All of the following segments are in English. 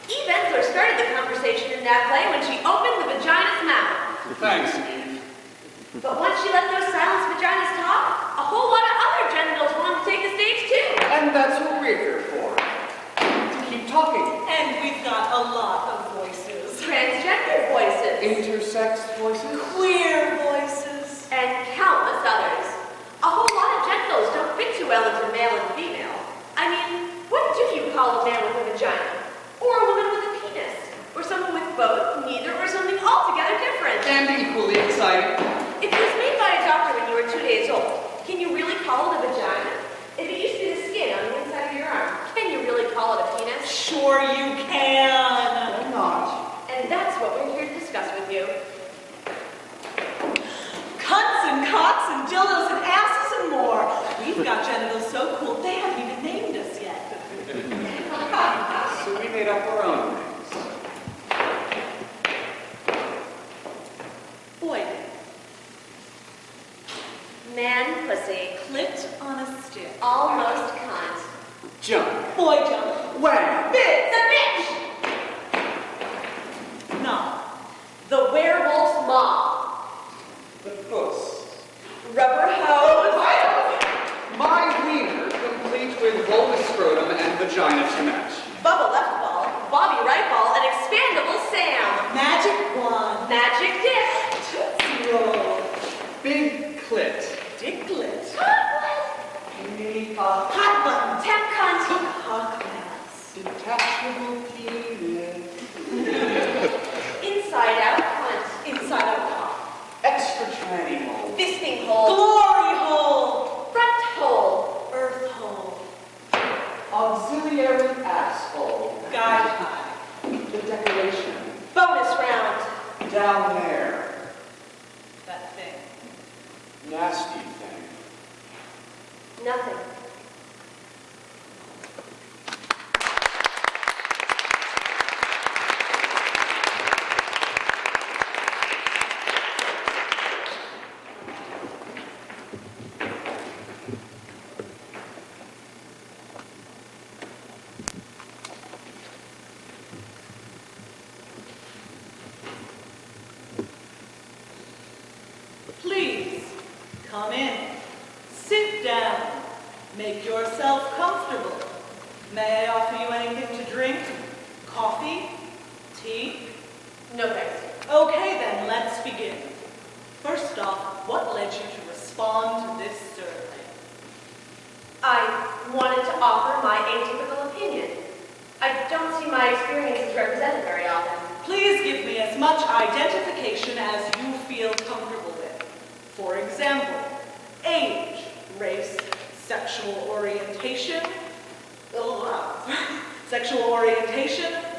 Eve started the conversation in that play when she opened the vagina's mouth. Thanks, Eve. But once she let those silenced vaginas talk, a whole lot of other genitals wanted to take the stage too. And that's what we're here for. To keep talking. And we've got a lot of voices. Transgender voices. Intersexed voices. Queer voices. And countless others. A whole lot of genitals don't fit too well into male and female. I mean, what do you call a man with a vagina? Or a woman with a penis? Or someone with both, neither, or something altogether different? And equally exciting. If it was made by a doctor when you were 2 days old, can you really call it a vagina? If it used to be the skin on the inside of your arm, can you really call it a penis? Sure you can. Why not? And that's what we're here to discuss with you. Cunts and cocks and dildos and asses and more. We've got genitals so cool they haven't even named us yet. So we made up our own names. Boy. Man, pussy, Clit on a stick. almost cunt. Jump. Boy jump. When? Bitch! The bitch! No. The werewolf's mom. The puss. Rubber hose. My wiener, complete with vulva scrotum and vagina to match. Bubba left ball, Bobby right ball, and expandable Sam. Magic wand. Magic dick. Tootsie roll. Big clit. Dicklet. Mini cock. Hot button. Temp cunt. Cock mask. Detachable penis. Inside out cunt. Inside out cock. Extra tranny hole. Fisting hole. Glory hole. Front hole. Earth hole. Auxiliary asshole. Guy tie. The decoration. Bonus round. Down there. That thing. Nasty thing. Nothing. Please, come in. Sit down. Make yourself comfortable. May I offer you anything to drink? Coffee? Tea? No thanks. Okay then, let's begin. First off, what led you to respond to this survey? I wanted to offer my atypical opinion. I don't see my experiences represented very often. Please give me as much identification as you feel comfortable with. For example, age, race, sexual orientation,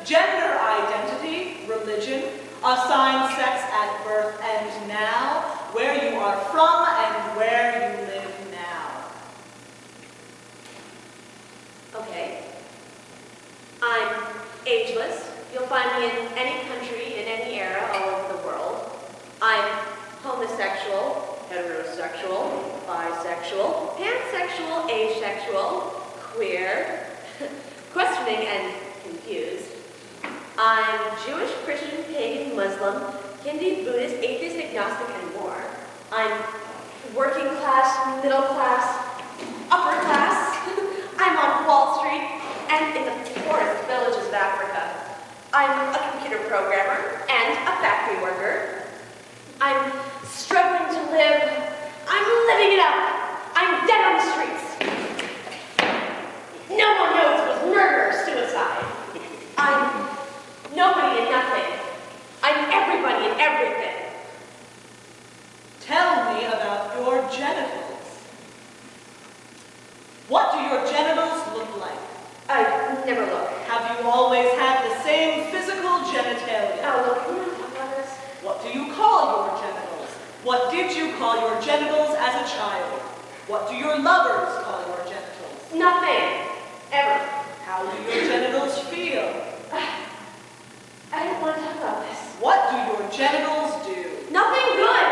gender identity, religion, assigned sex at birth and now, where you are from and where you live now. Okay. I'm ageless. You'll find me in any country, in any era, all over the world. I'm homosexual, heterosexual, bisexual, pansexual, asexual, queer, questioning and confused. I'm Jewish, Christian, pagan, Muslim, Hindu, Buddhist, atheist, agnostic, and more. I'm working class, middle class, upper class. I'm on Wall Street and in the poorest villages of Africa. I'm a computer programmer and a factory worker. I'm struggling to live. I'm living it up. I'm dead on the streets. No one knows it was murder or suicide. I'm nobody and nothing. I'm everybody and everything. Tell me about your genitals. What do your genitals look like? I never look. Have you always had the same physical genitalia? Oh, look, can we talk about this? What do you call your genitals? What did you call your genitals as a child? What do your lovers call your genitals? Nothing. Ever. How do your genitals feel? I don't want to talk about this. What do your genitals do? Nothing good.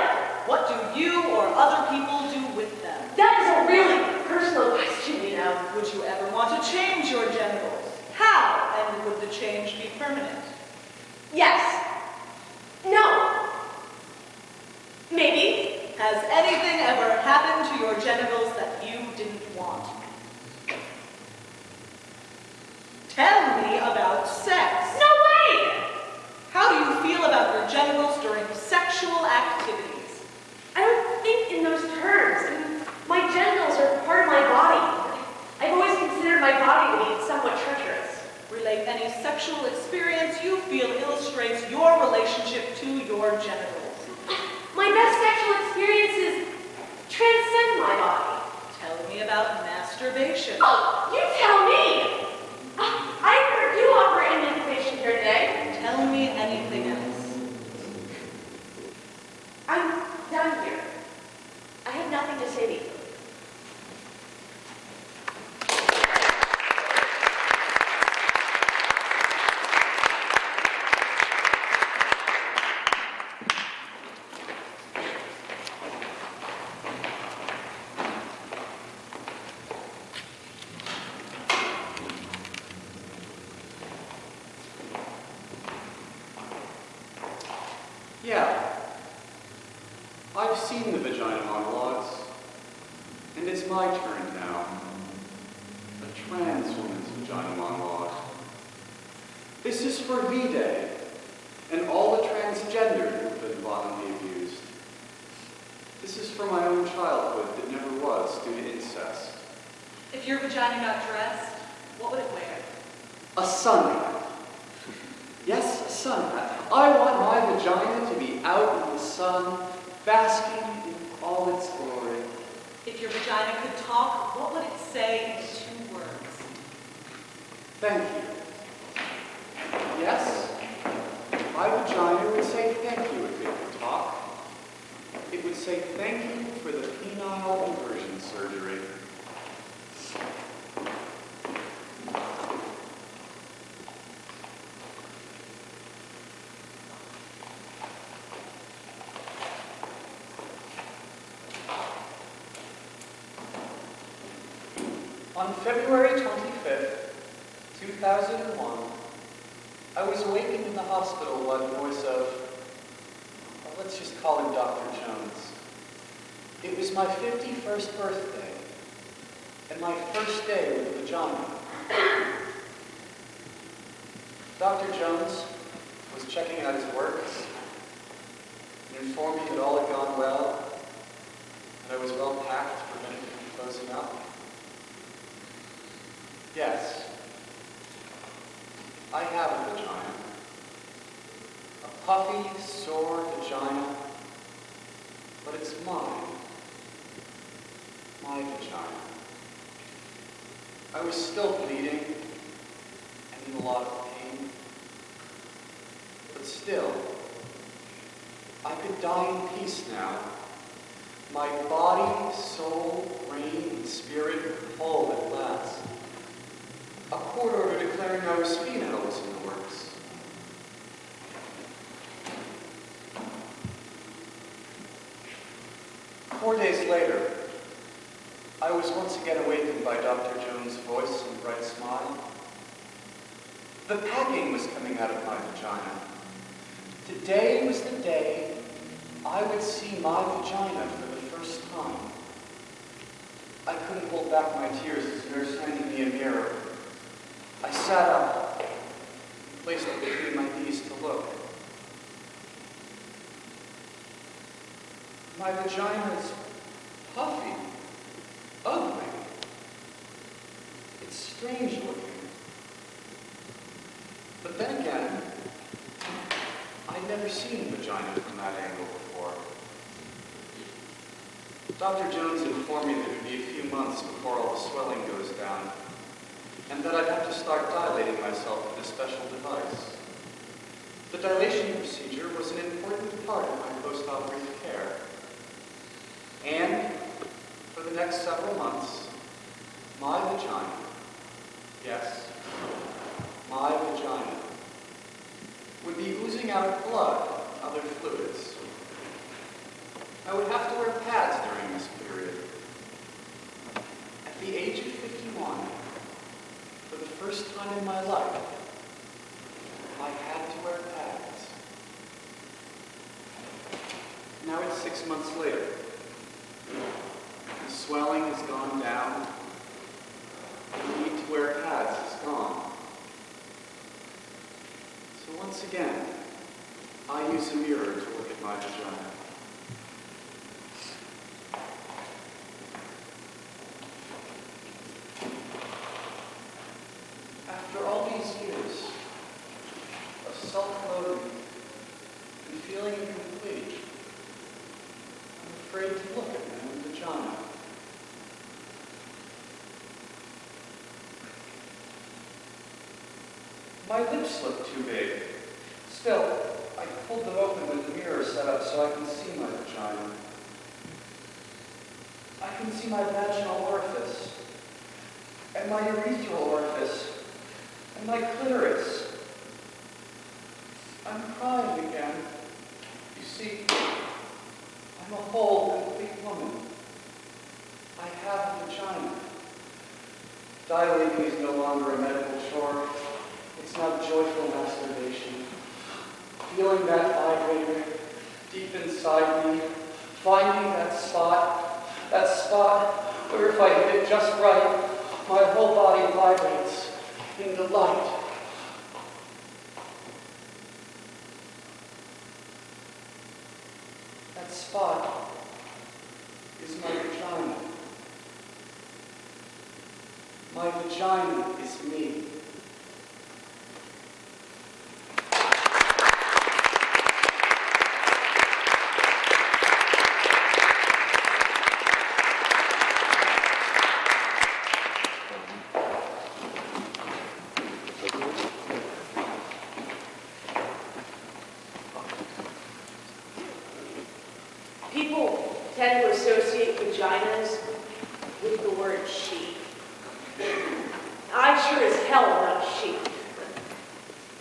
What do you or other people do with them? That is a really personal question, you know. Would you ever want to change your genitals? How? And would the change be permanent? Yes. No. Maybe. Has anything ever happened to your genitals that you didn't want? Tell me about sex. No way! How do you feel about your genitals during sexual activities? I don't think in those terms. I mean, my genitals are part of my body. I've always considered my body to be somewhat treacherous. Relate any sexual experience you feel illustrates your relationship to your genitals. My best sexual experiences transcend my body. Tell me about masturbation. Oh, you tell me! I heard you offer an information here today. Tell me anything else. I'm done here. I have nothing to say to you. Yeah. I've seen the vagina monologues, and it's my turn now. A trans woman's vagina monologue. This is for V-Day, and all the transgender who've been violently abused. This is for my own childhood that never was due to incest. If your vagina got dressed, what would it wear? A sun hat. Yes, a sun hat. I want my vagina to be out in the sun, basking in all its glory. If your vagina could talk, what would it say in 2 words? Thank you. Yes, my vagina would say thank you if it could talk. It would say thank you for the penile conversion surgery. On February 25th, 2001, I was awakened in the hospital by the voice of, well, let's just call him Dr. Jones. It was my 51st birthday, and my first day with a vagina. Dr. Jones was checking out his work and informed me that all had gone well, and I was well packed to prevent it from closing up. Yes, I have a vagina. A puffy, sore vagina, but it's mine. My vagina. I was still bleeding and in a lot of pain, but still, I could die in peace now. My body, soul, brain, and spirit whole at last. A court order declaring I was female was in the works. Four days later, I was once again awakened by Dr. Jones' voice and bright smile. The packing was coming out of my vagina. Today was the day I would see my vagina for the first time. I couldn't hold back my tears as the nurse handed me a mirror. I sat up, placed it between my knees to look. My vagina is puffy, ugly. It's strange looking. But then again, I'd never seen a vagina from that angle before. Dr. Jones informed me that it would be a few months before all the swelling goes down, and that I'd have to start dilating myself with a special device. The dilation procedure was an important part of my post-operative care. And for the next several months, my vagina, yes, my vagina, would be oozing out blood and other fluids. I would have to wear pads during this period. At the age of 51, for the first time in my life, Now it's 6 months later. The swelling has gone down. The need to wear pads is gone. So once again, I use a mirror to look at my vagina. After all these years of self-loathing and feeling incomplete, I'm afraid to look at my own vagina. My lips look too big. Still, I pulled them open with the mirror set up so I can see my vagina. I can see my vaginal orifice, and my urethral orifice, and my clitoris. I'm crying again. You see, I'm a whole, complete woman. I have a vagina. Dilating is no longer a medical chore. It's now joyful masturbation. Feeling that vibrator deep inside me, finding that spot where if I hit it just right, my whole body vibrates in delight. That spot is my vagina. My vagina is me. People tend to associate vaginas with the word she. I sure as hell am not a she.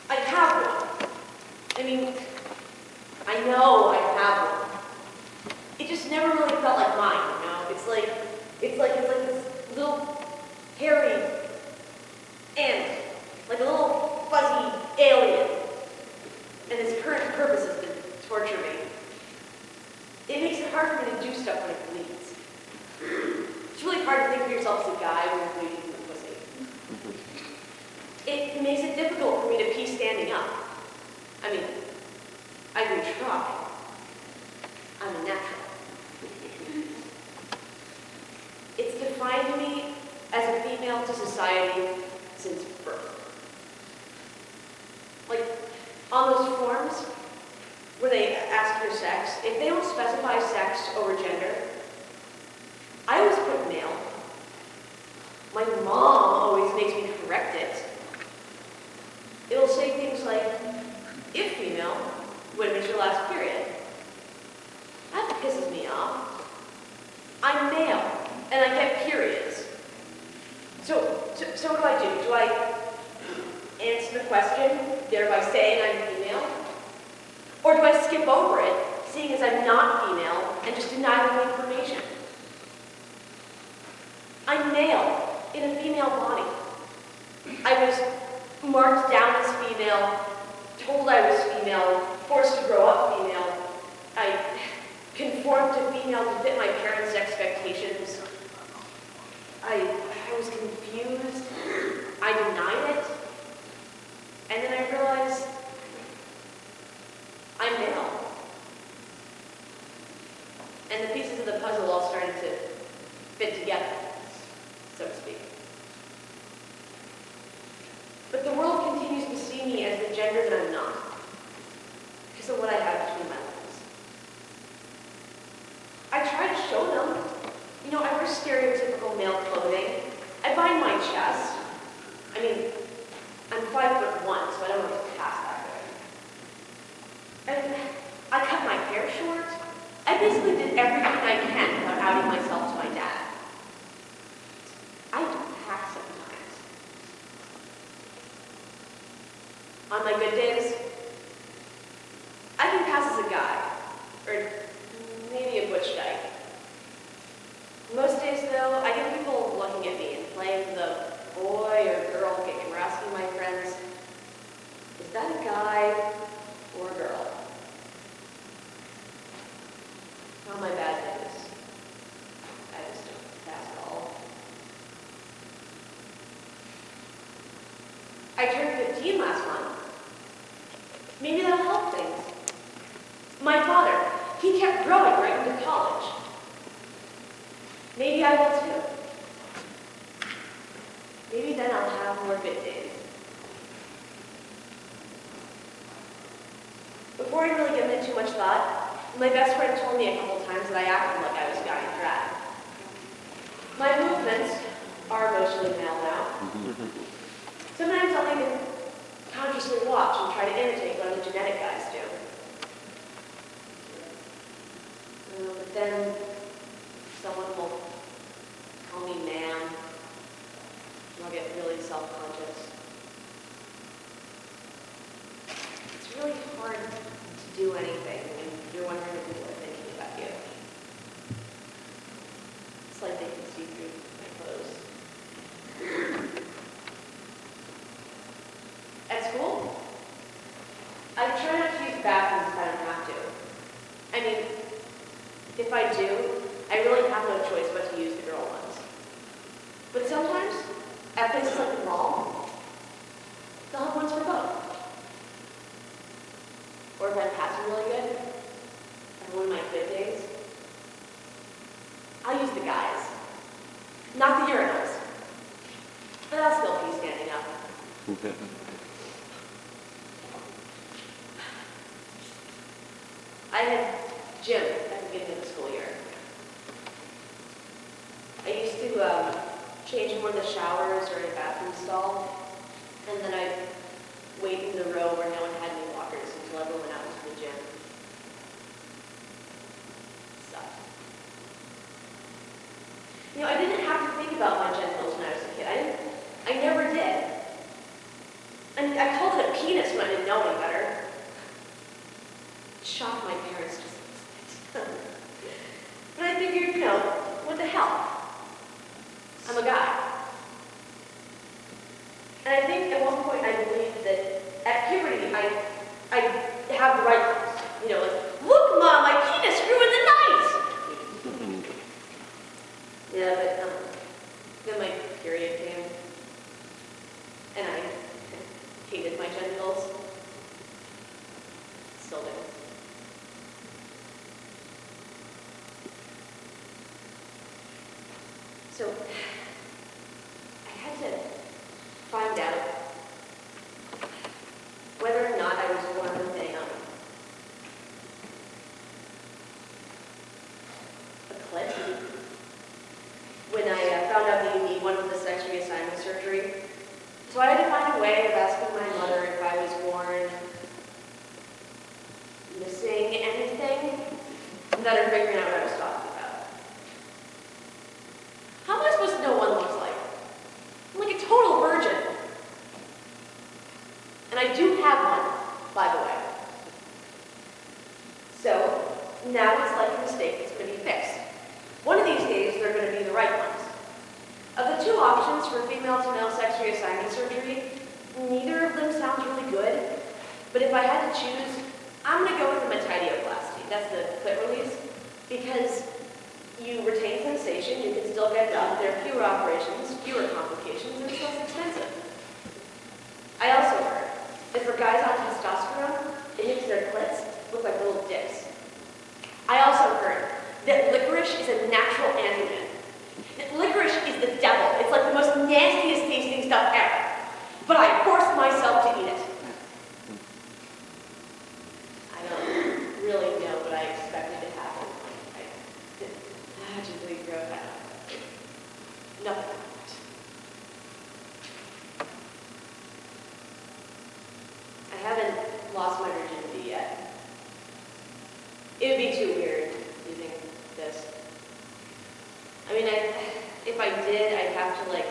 I have one. I mean, I know I have one. It just never really felt like mine, you know? It's like this little hairy ant, like a little fuzzy alien. And its current purpose is to torture me. It makes it hard for me to do stuff when it bleeds. It's really hard to think of yourself as a guy when you're bleeding from the pussy. It makes it difficult for me to pee standing up. I mean, I do try. I'm a natural. It's defined me as a female to society since birth. Like, on those forms, where they ask your sex, if they don't specify sex over gender, I always put male. My mom always makes me correct it. It'll say things like, if female, when is your last period? That pisses me off. I'm male, and I get periods. So what do? Do I answer the question, thereby saying I'm female? Or do I skip over it, seeing as I'm not female, and just deny them the information? I'm male in a female body. I was marked down as female, told I was female, forced to grow up female. I conformed to female to fit my parents' expectations. I was confused. I denied it. And then I realized I'm male. And the pieces of the puzzle all started to fit together, so to speak. But the world continues to see me as the gender that I'm not, because of what I have between my legs. I try to show them. You know, I wear stereotypical male clothing. I bind my chest. I mean, I'm 5'1", so I don't know if it's past that good. And I cut my hair short. I basically did everything I can without outing myself to my dad. I hack sometimes. On my good days, I can pass as a guy, or maybe a butch dyke. Most days, though, I get people looking at me and playing the boy or girl game, or asking my friends, is that a guy or a girl? On my bad days, I just don't pass it all. I turned 15 last month. Maybe that'll help things. My father, he kept growing right into college. Maybe I will too. Maybe then I'll have more good days. Before I really give it too much thought, my best friend told me a couple times that I acted like I was a guy in drag. My movements are mostly male now. Sometimes I'll even consciously watch and try to imitate what other genetic guys do. But then someone will call me ma'am, and I'll get really self-conscious. It's really hard to do anything when you're wondering if people are thinking about you. It's like they can see through my clothes. At school, I try not to use the bathrooms if I don't have to. I mean, if I do, I really have no choice but to use the girl ones. But sometimes, at places like the mall, they'll have ones for both. Or if I'm passing really good, and one of my good days, I'll use the guys. Not the urinals. But I'll still be standing up. I had gym at the beginning of the school year. I used to change in one of the showers or in a bathroom stall, and then I'd wait in the row where no one had any walkers until everyone went out into the gym. Sucked. You know, I didn't have to think about my genitals when I was a kid. I never did. And I called it a penis when I didn't know any better. It shocked my parents just a bit. But I figured, you know, what the hell? I'm a guy. And I think at one point I believed that at puberty I have the right ones. You know, like, look, Mom, my penis grew in the night! Yeah, but then my period came, and I hated my genitals. Still do. So, I had to find out whether or not I was born with a clit. When I found out that you need one for the sex reassignment surgery. So I had to find a way of asking my mother if I was born missing anything, and then her figuring out what I was talking about. How am I supposed to know what one looks like? I'm like a total virgin. And I do have one, by the way. So, now it's like a mistake that's going to be fixed. One of these days, they're going to be the right ones. Of the two options for female-to-male sex reassignment surgery, neither of them sounds really good. But if I had to choose, I'm going to go with the metidioplasty. That's the clit release. Because you retain sensation, you can still get done. There are fewer operations, fewer complications, and it's less expensive. I also heard that for guys on testosterone, it makes their clits look like little dicks. I also heard that licorice is a natural androgen. That licorice is the devil. It's like the most nastiest tasting stuff ever. But I forced myself to eat it. I don't really know what I expected to happen. I didn't magically grow that. Nothing happened. I haven't lost my virginity yet. It would be too weird using this. I mean, if I did, I'd have to, like,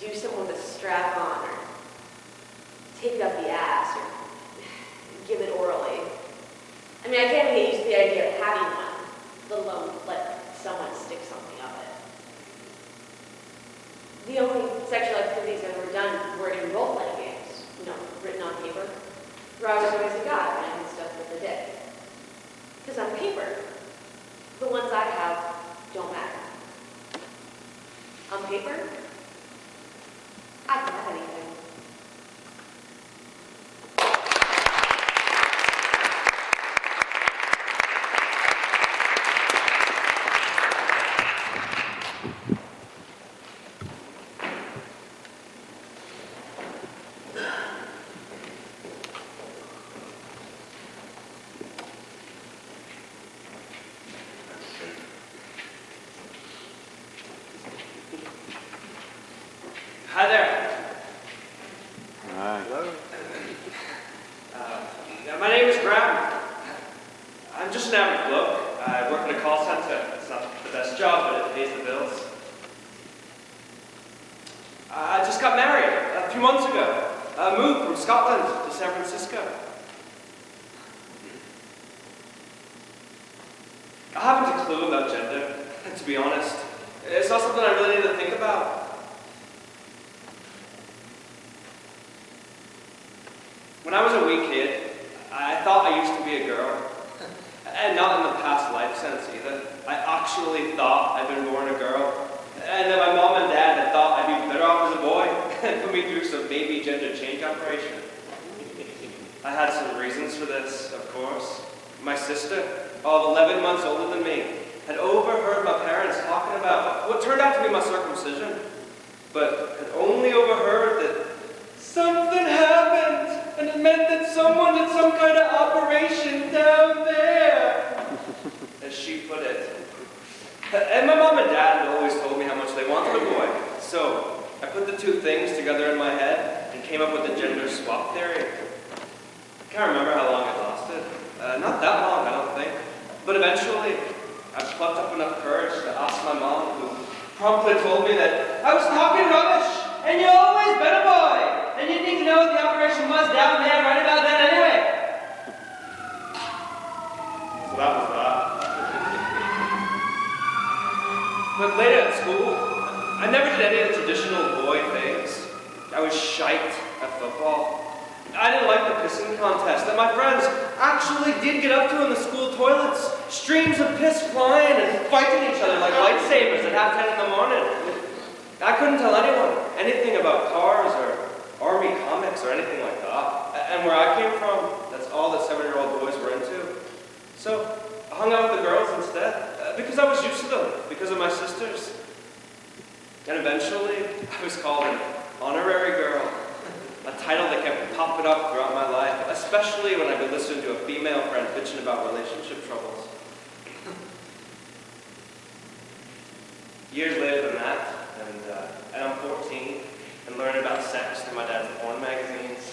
do something with a strap on or take it up the ass or give it orally. I mean, I can't even get used to the idea of having one, let alone let someone stick something up it. The only sexual activities I've ever done were in role-playing games, you know, written on paper, where I was always a guy when I did stuff with a dick. Because I'm paper. The ones I have don't matter. On paper, I can have anything. Hi there. Hi. Hello. My name is Graeme. I'm just an average bloke. I work in a call center. It's not the best job, but it pays the bills. I just got married a few months ago. I moved from Scotland to San Francisco. I haven't a clue about gender, to be honest. It's not something I really need to think about. When I was a wee kid, I thought I used to be a girl. And not in the past life sense either. I actually thought I'd been born a girl. And then my mom and dad had thought I'd be better off as a boy and put me through some baby gender change operation. I had some reasons for this, of course. My sister, 11 months older than me, had overheard my parents talking about what turned out to be my circumcision, but had only overheard that something happened, and it meant that someone did some kind of operation down there, as she put it. And my mom and dad had always told me how much they wanted a boy, so I put the two things together in my head and came up with the gender swap theory. I can't remember how long it lasted. Not that long, I don't think. But eventually, I plucked up enough courage to ask my mom, who promptly told me that I was talking rubbish, and you always been a boy, and you'd need to know what the operation was down there right about then anyway. So that was that. But later at school, I never did any of the traditional boy things. I was shite at football. I didn't like the pissing contest that my friends actually did get up to in the school toilets. Streams of piss flying and fighting each other like lightsabers at 10:30 in the morning. I couldn't tell anyone anything about cars or army comics or anything like that. And where I came from, that's all that 7-year-old boys were into. So I hung out with the girls instead, because I was used to them, because of my sisters. And eventually, I was called an honorary girl. A title that kept popping up throughout my life, especially when I could listen to a female friend bitching about relationship troubles. Years later than that, and I'm 14, and learning about sex through my dad's porn magazines,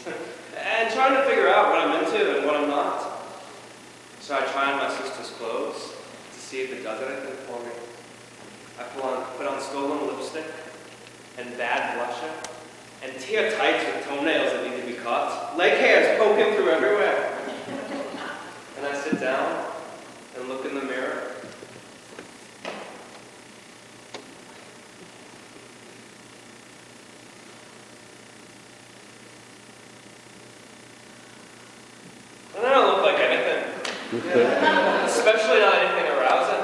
and trying to figure out what I'm into and what I'm not. So I try on my sister's clothes to see if it does anything for me. I put on stolen lipstick, and bad blusher, and tear tights with toenails that need to be cut, leg hairs poking through everywhere. And I sit down and look in the mirror. And I don't look like anything. Especially not anything arousing.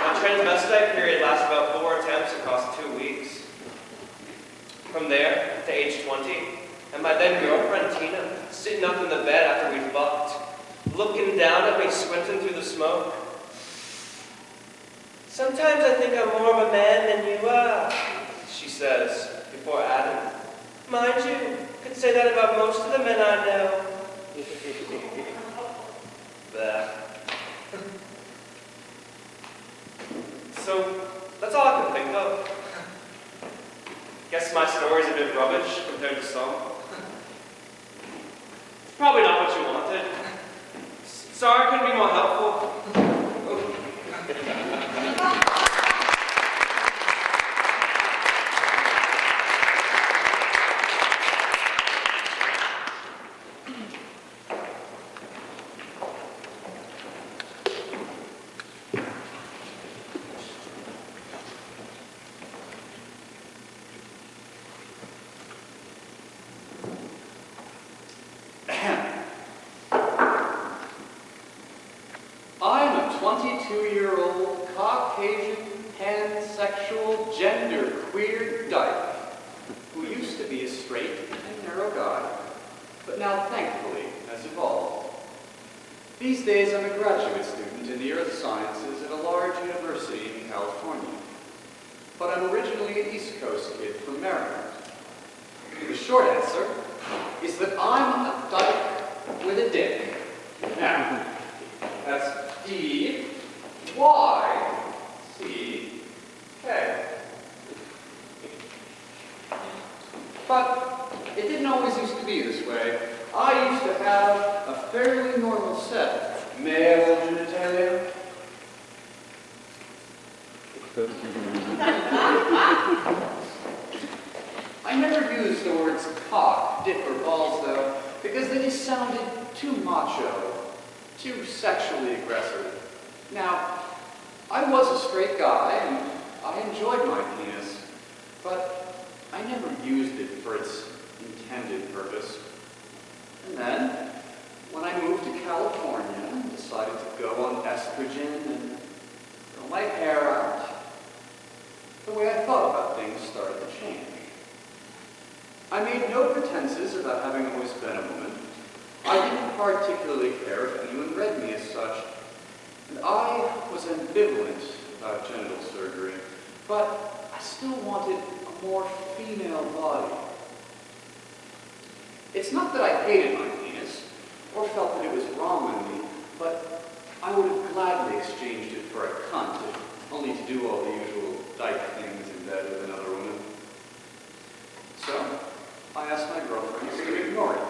My transvestite period lasts about 4 attempts across 2 weeks. From there to age 20, and my then girlfriend Tina sitting up in the bed after we fucked, looking down at me, squinting through the smoke. Sometimes I think I'm more of a man than you are, she says, before adding, mind you, could say that about most of the men I know. Bleh. So, that's all I can think of. Guess my story's a bit rubbish compared to some. It's probably not what you wanted. Sorry I couldn't be more helpful. homosexual, genderqueer dyke who used to be a straight and narrow guy, but now thankfully has evolved. These days I'm a graduate student in the earth sciences at a large university in California, but I'm originally an East Coast kid from Maryland. The short answer is that I'm a dyke with a dick. Now, that's D-Y-C-K. But it didn't always used to be this way. I used to have a fairly normal set of male genitalia. I never used the words cock, dick, or balls, though, because they just sounded too macho, too sexually aggressive. Now, I was a straight guy, and I enjoyed my penis, but I never used it for its intended purpose. And then, when I moved to California and decided to go on estrogen and grow my hair out, the way I thought about things started to change. I made no pretenses about having always been a woman. I didn't particularly care if anyone read me as such, and I was ambivalent about genital surgery, but I still wanted a more female body. It's not that I hated my penis, or felt that it was wrong on me, but I would have gladly exchanged it for a cunt, if only to do all the usual dyke things in bed with another woman. So, I asked my girlfriends to ignore it,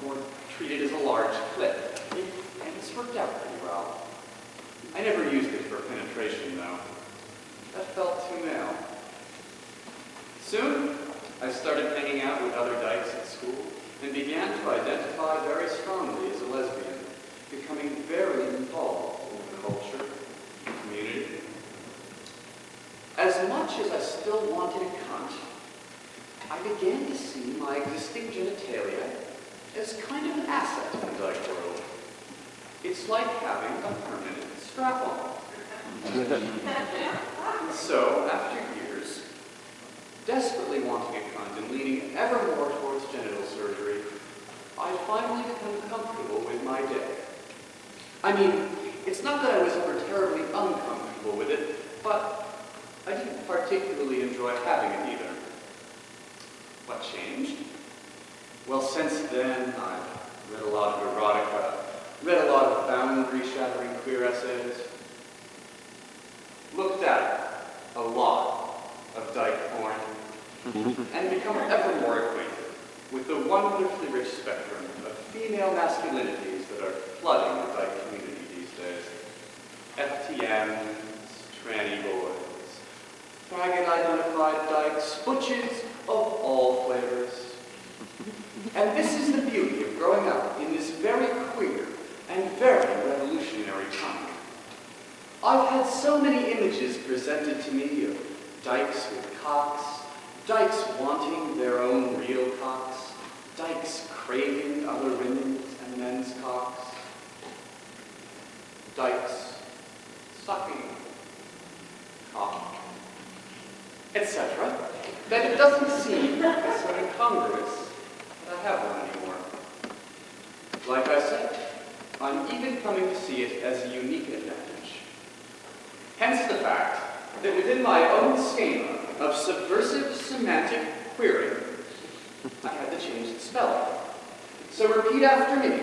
or treat it as a large clit, and it's worked out pretty well. I never used it for penetration, though. That felt too male. Soon, I started hanging out with other dykes at school, and began to identify very strongly as a lesbian, becoming very involved in the culture and community. As much as I still wanted a cunt, I began to see my existing genitalia as kind of an asset in the dyke world. It's like having a permanent strap-on. So, after years, desperately wanting a cunt and leaning ever more towards genital surgery, I finally become comfortable with my dick. I mean, it's not that I was ever terribly uncomfortable with it, but I didn't particularly enjoy having it either. What changed? Well, since then, I've read a lot of erotica, read a lot of boundary-shattering queer essays, looked at a lot of dyke porn, and become ever more acquainted with the wonderfully rich spectrum of female masculinities that are flooding the dyke community these days. FTMs, tranny boys, faggot-identified dykes, butches of all flavors. And this is the beauty of growing up in this very queer and very revolutionary time. I've had so many images presented to me of dykes with cocks, dykes wanting their own real cocks, dykes craving other women's and men's cocks, dykes sucking cock, etc., that it doesn't seem so incongruous that I have one anymore. Like I said, I'm even coming to see it as a unique advantage. Hence the fact that within my own schema of subversive semantic queering, I had to change the spelling. So repeat after me.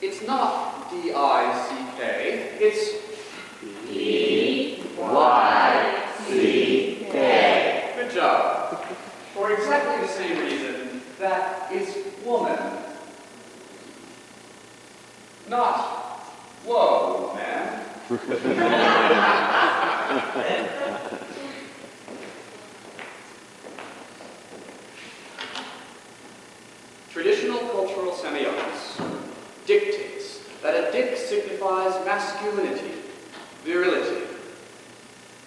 It's not D-I-C-K, it's D-Y-C-K. Good job. For exactly the same reason, that is woman. Not, whoa, man. Traditional cultural semiotics dictates that a dick signifies masculinity, virility,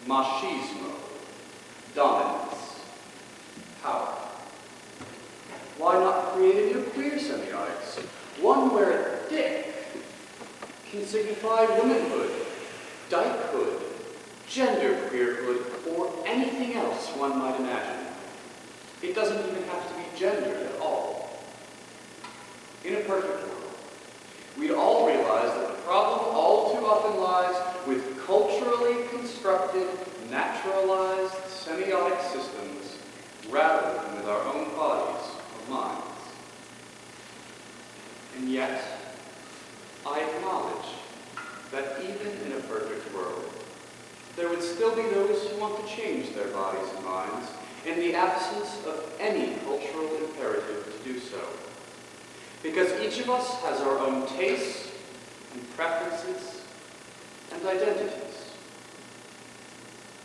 machismo, dominance, power. Why not create a new queer semiotics? One where a dick can signify womanhood, dykehood, genderqueerhood, or anything else one might imagine. It doesn't even have to be gendered at all. In a perfect world, we'd all realize that the problem all too often lies with culturally constructed, naturalized, semiotic systems rather than with our own bodies or minds. And yet, I acknowledge that even in a perfect world, there would still be those who want to change their bodies and minds in the absence of any cultural imperative to do so. Because each of us has our own tastes and preferences and identities.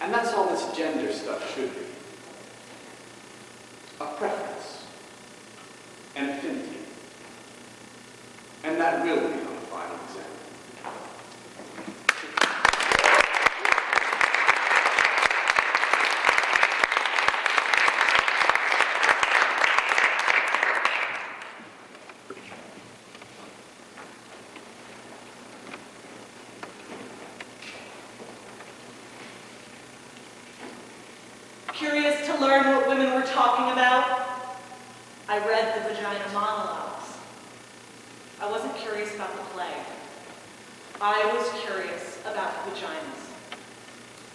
And that's all this gender stuff should be. A preference. An affinity. And that will be on the final exam. Curious to learn what women were talking about, I read the vagina monologues. I wasn't curious about the play. I was curious about vaginas.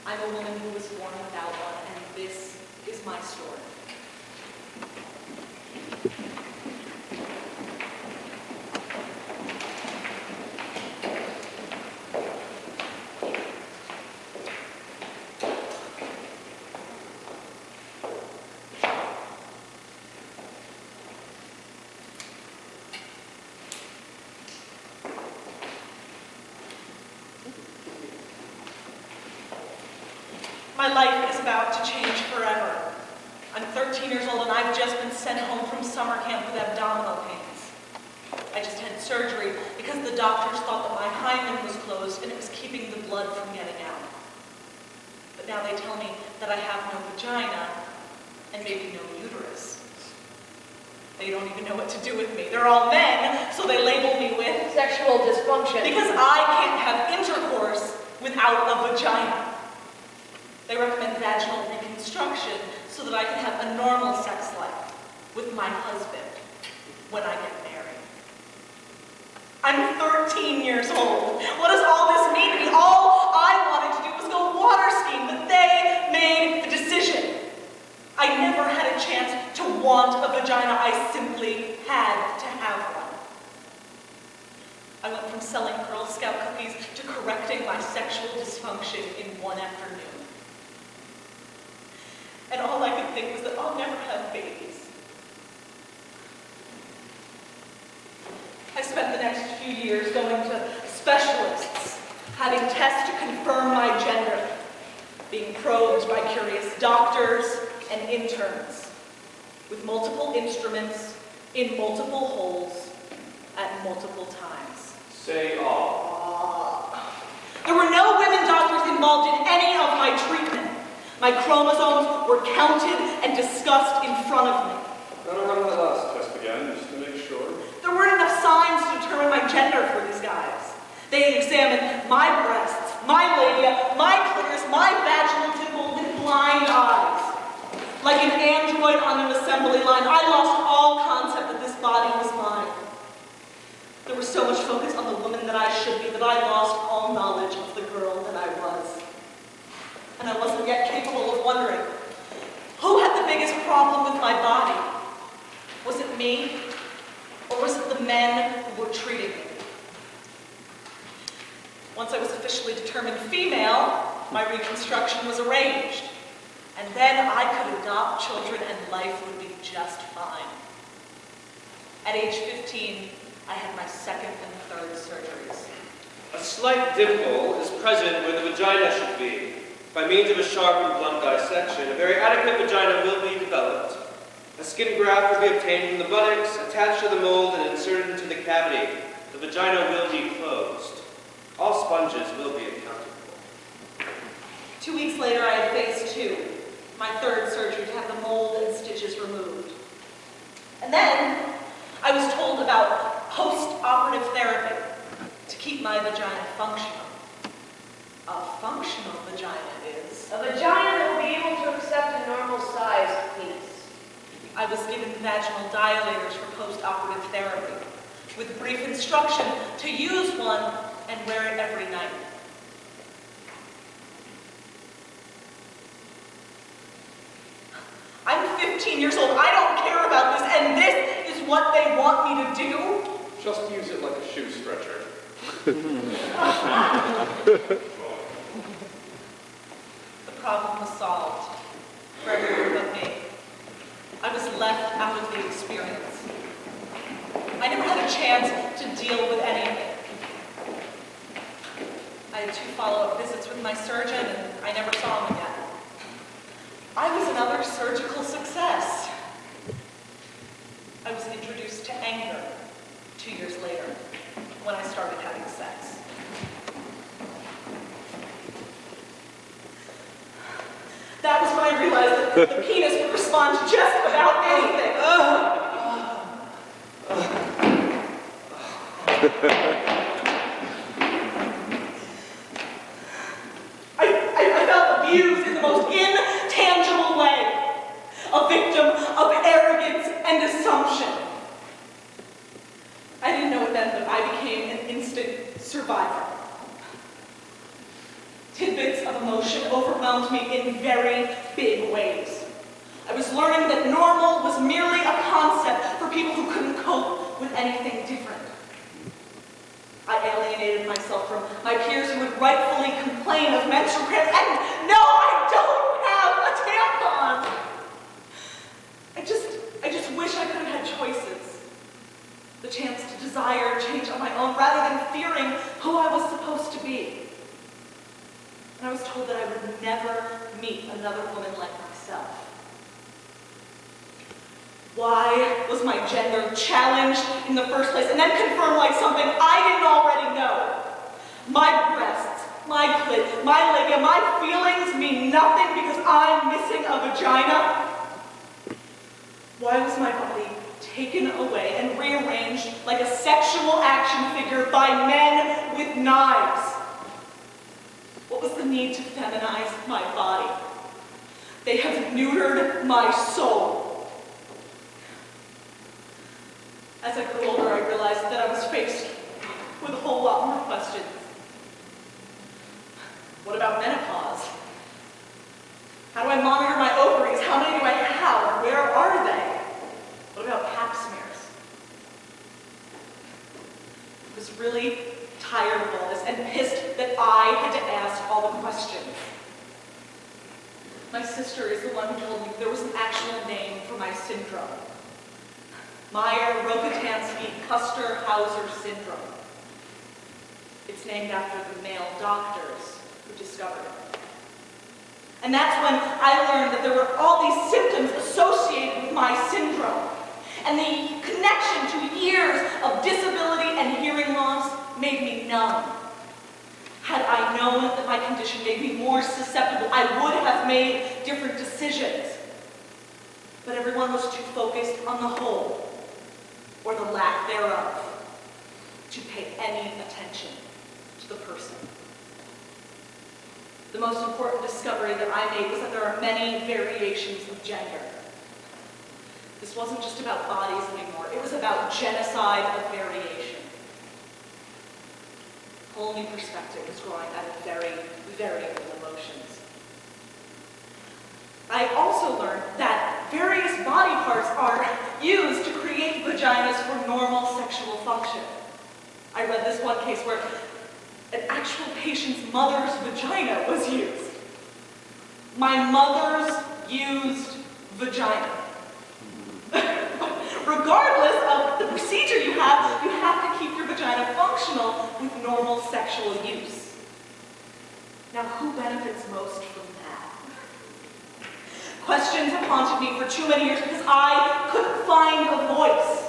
I'm a woman who was born without one, and this is my story. My life is about to change forever. I'm 13 years old and I've just been sent home from summer camp with abdominal pains. I just had surgery because the doctors thought that my hymen was closed and it was keeping the blood from getting out. But now they tell me that I have no vagina and maybe no uterus. They don't even know what to do with me. They're all men, so they label me with Sexual dysfunction. because I can't have intercourse without a vagina. They recommend vaginal reconstruction so that I can have a normal sex life with my husband when I get married. I'm 13 years old. What does all this mean to me? All I wanted to do was go water skiing, but they made the decision. I never had a chance to want a vagina. I simply had to have one. I went from selling Girl Scout cookies to correcting my sexual dysfunction in one afternoon. And all I could think was that I'll never have babies. I spent the next few years going to specialists, having tests to confirm my gender, being probed by curious doctors and interns, with multiple instruments in multiple holes at multiple times. Say all. There were no women doctors involved in any of my treatment. My chromosomes were counted and discussed in front of me. Gotta run that last test again, just to make sure. There weren't enough signs to determine my gender for these guys. They examined my breasts, my labia, my clitoris, my vaginal dimple with blind eyes. Like an android on an assembly line, I lost all concept that this body was mine. There was so much focus on the woman that I should be that I lost all knowledge of the girl that I was. And I wasn't yet capable of wondering, who had the biggest problem with my body? Was it me? Or was it the men who were treating me? Once I was officially determined female, my reconstruction was arranged. And then I could adopt children and life would be just fine. At age 15, I had my second and third surgeries. A slight dimple is present where the vagina should be. By means of a sharp and blunt dissection, a very adequate vagina will be developed. A skin graft will be obtained from the buttocks, attached to the mold, and inserted into the cavity. The vagina will be closed. All sponges will be accounted for. 2 weeks later, I had phase 2, my third surgery to have the mold and stitches removed. And then I was told about post-operative therapy to keep my vagina functional. A functional vagina is. A vagina that will be able to accept a normal-sized penis. I was given vaginal dilators for post-operative therapy, with brief instruction to use one and wear it every night. I'm 15 years old. I don't care about this, and this is what they want me to do? Just use it like a shoe stretcher. The problem was solved for everyone but me. I was left out of the experience. I never had a chance to deal with anything. I had 2 follow-up visits with my surgeon, and I never saw him again. I was another surgical success. I was introduced to anger 2 years later, when I started having sex. That was when I realized that the penis would respond to just about anything. I felt abused in the most intangible way. A victim of arrogance and assumption. I didn't know it then, but I became an instant survivor. Tidbits of emotion overwhelmed me in very big ways. I was learning that normal was merely a concept for people who couldn't cope with anything different. I alienated myself from my peers who would rightfully complain of menstrual cramps, and no, I don't have a tampon! I just wish I could have had choices. The chance to desire change on my own rather than fearing who I was supposed to be. And I was told that I would never meet another woman like myself. Why was my gender challenged in the first place and then confirmed like something I didn't already know? My breasts, my clit, my labia, my feelings mean nothing because I'm missing a vagina? Why was my body taken away and rearranged like a sexual action figure by men with knives? What was the need to feminize my body? They have neutered my soul. As I grew older, I realized that I was faced with a whole lot more questions. What about menopause? How do I monitor my ovaries? How many do I have? Where are they? What about pap smears? I was really tired of all this and pissed that I had to ask all the questions. My sister is the one who told me there was an actual name for my syndrome. Meyer-Rokitansky-Custer-Hauser syndrome. It's named after the male doctors who discovered it. And that's when I learned that there were all these symptoms associated with my syndrome. And the connection to years of disability and hearing loss made me numb. Had I known that my condition made me more susceptible, I would have made different decisions. But everyone was too focused on the whole, or the lack thereof, to pay any attention to the person. The most important discovery that I made was that there are many variations of gender. This wasn't just about bodies anymore. It was about genocide of variation. A whole new perspective was growing out of very, very real emotions. I also learned that various body parts are used to create vaginas for normal sexual function. I read this one case where an actual patient's mother's vagina was used. My mother's used vagina. Regardless of the procedure you have to keep your vagina functional with normal sexual use. Now, who benefits most from that? Questions have haunted me for too many years because I couldn't find a voice.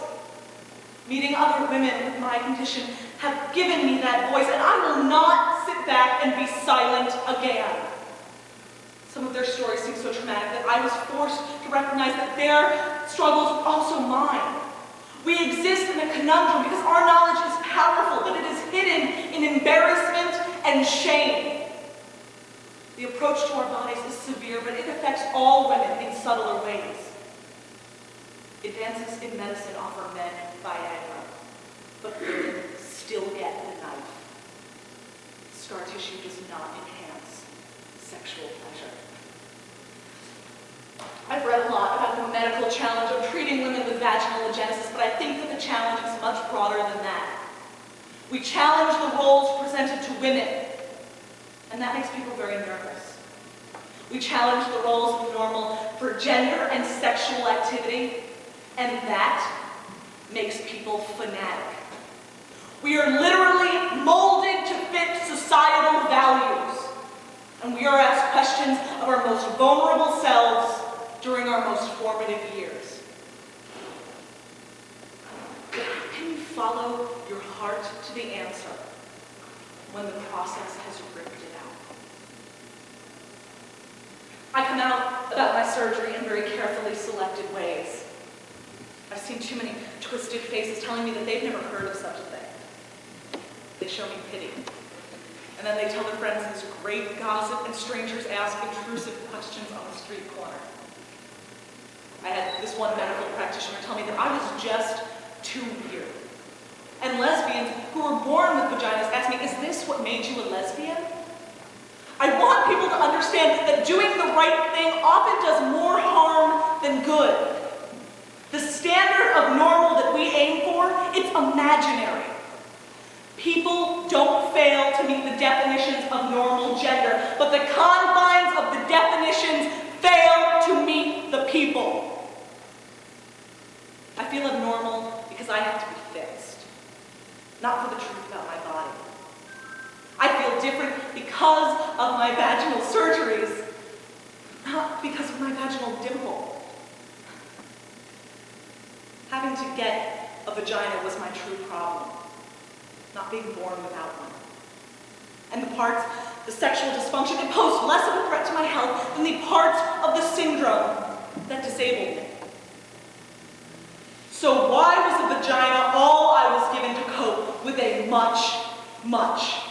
Meeting other women with my condition have given me that voice, and I will not sit back and be silent again. Some of their stories seem so traumatic that I was forced to recognize that their struggles were also mine. We exist in a conundrum because our knowledge is powerful, but it is hidden in embarrassment and shame. The approach to our bodies is severe, but it affects all women in subtler ways. Advances in medicine offer men Viagra, but women still get the knife. Scar tissue does not enhance sexual pleasure. I've read a lot about the medical challenge of treating women with vaginal agenesis, but I think that the challenge is much broader than that. We challenge the roles presented to women, and that makes people very nervous. We challenge the roles of normal for gender and sexual activity, and that makes people fanatic. We are literally molded to fit societal values, and we are asked questions of our most vulnerable selves during our most formative years. How can you follow your heart to the answer when the process has ripped it out? I come out about my surgery in very carefully selected ways. I've seen too many twisted faces telling me that they've never heard of such a thing. They show me pity. And then they tell their friends this great gossip, and strangers ask intrusive questions on the street corner. I had this one medical practitioner tell me that I was just too weird. And lesbians who were born with vaginas ask me, is this what made you a lesbian? I want people to understand that doing the right thing often does more harm than good. The standard of normal that we aim for, it's imaginary. People don't fail to meet the definitions of normal gender, but the confines of the definitions fail to meet the people. I feel abnormal because I have to be fixed, not for the truth about my body. I feel different because of my vaginal surgeries, not because of my vaginal dimple. Having to get a vagina was my true problem, not being born without one. And the sexual dysfunction, it posed less of a threat to my health than the parts of the syndrome that disabled me. So why was a vagina all I was given to cope with a much, much